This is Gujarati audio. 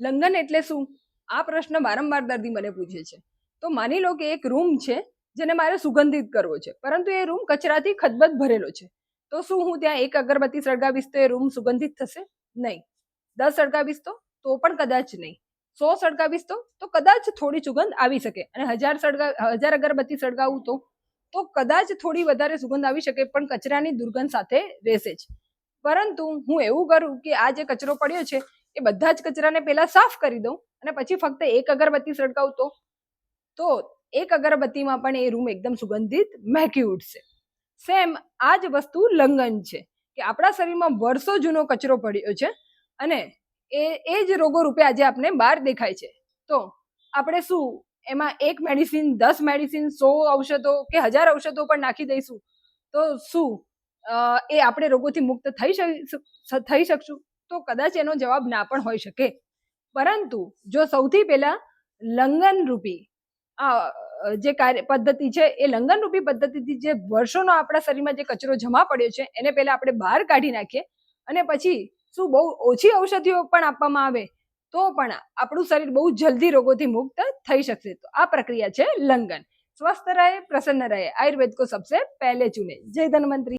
લંઘન એટલે શું? આ પ્રશ્ન વારંવાર દર્દી મને પૂછે છે. તો માની લો કે એક રૂમ છે જેને મારે સુગંધિત કરવો છે, પરંતુ એ રૂમ કચરાથી ખદબદ ભરેલો છે. તો શું હું ત્યાં એક અગરબત્તી સળગાવીશ તો એ રૂમ સુગંધિત થશે? નહીં. 10 સળગાવીશ તો પણ કદાચ નહીં. 100 સળગાવીશ તો કદાચ થોડી સુગંધ આવી શકે, અને 1000 અગરબત્તી સળગાવું તો કદાચ થોડી વધારે સુગંધ આવી શકે, પણ કચરાની દુર્ગંધ સાથે રહેશે જ. પરંતુ હું એવું કરું કે આ જે કચરો પડ્યો છે એ બધા જ કચરાને પહેલા સાફ કરી દઉં અને પછી ફક્ત એક અગરબત્તી સળગાવું તો એક અગરબત્તીમાં પણ એ રૂમ એકદમ સુગંધિત મહેકી ઉઠશે. સેમ આ જ વસ્તુ લંઘન છે કે આપણા શરીરમાં વર્ષો જૂનો કચરો પડ્યો છે અને એ જ રોગો રૂપે આજે આપણે બહાર દેખાય છે. તો આપણે શું એમાં એક મેડિસિન, 10 મેડિસિન, 100 ઔષધો કે 1000 ઔષધો પણ નાખી દઈશું તો શું એ આપણે રોગોથી મુક્ત થઈ શકશું? તો કદાચ એનો જવાબ ના પણ હોઈ શકે. પરંતુ જો સૌથી પહેલા લંઘનરૂપી જે પદ્ધતિ છે એ લંઘનરૂપી પદ્ધતિથી જે વર્ષોનો આપણા શરીરમાં જે કચરો જમા પડ્યો છે એને પહેલા આપણે બહાર કાઢી નાખીએ અને પછી શું બહુ ઓછી ઔષધિઓ પણ આપવામાં આવે તો પણ આપણું શરીર બહુ જલ્દી રોગોથી મુક્ત થઈ શકશે. તો આ પ્રક્રિયા છે લંઘન. સ્વસ્થ રહે, પ્રસન્ન રહે, आयुर्वेद को सबसे पहले चुने. जय धन्वंतरी.